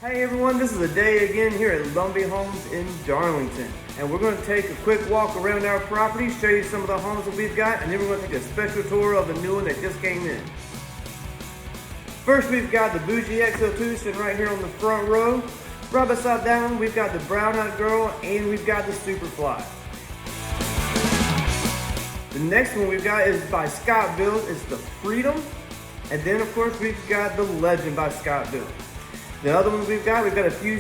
Hey everyone, this is Adaiah again here at Lumbee Homes in Darlington. And we're going to take a quick walk around our property, show you some of the homes that we've got, and then we're going to take a special tour of the new one that just came in. First, we've got the Bougie XL2 sitting right here on the front row. Right beside that one, we've got the Brown Eyed Girl, and we've got the Superfly. The next one we've got is by Scott Build. It's the Freedom. And then, of course, we've got the Legend by Scott Build. The other ones we've got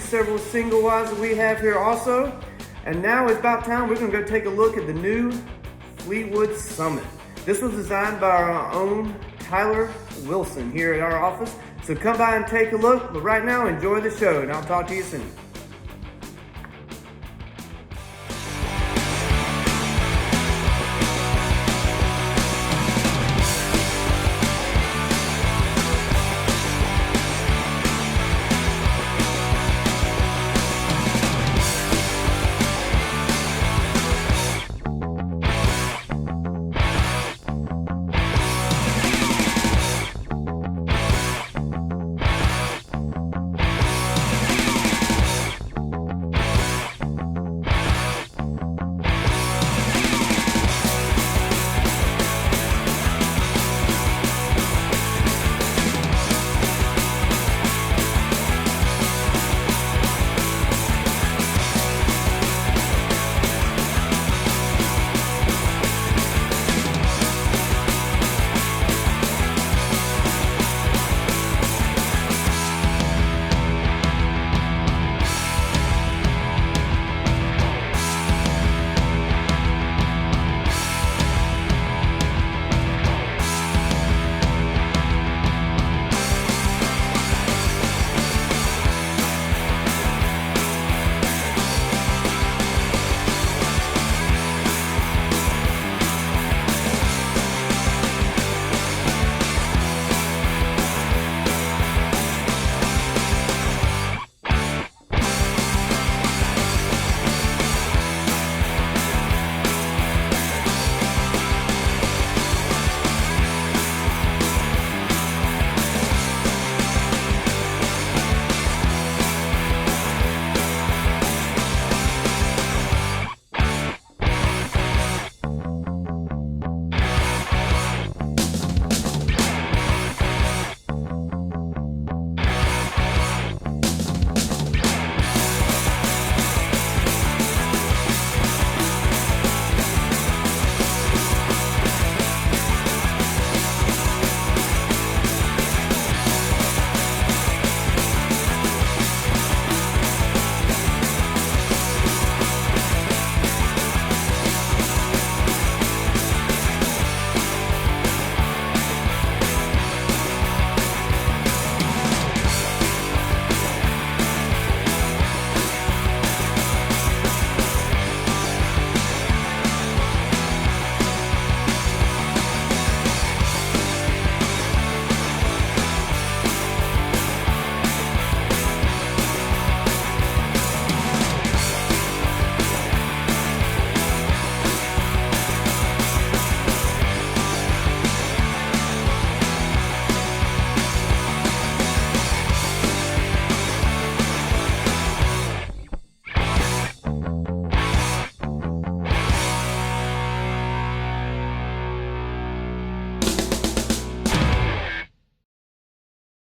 several single wides that we have here also. And now it's about time we're gonna go take a look at the new Fleetwood Summit. This was designed by our own Tyler Wilson here at our office. So come by and take a look, but right now enjoy the show and I'll talk to you soon.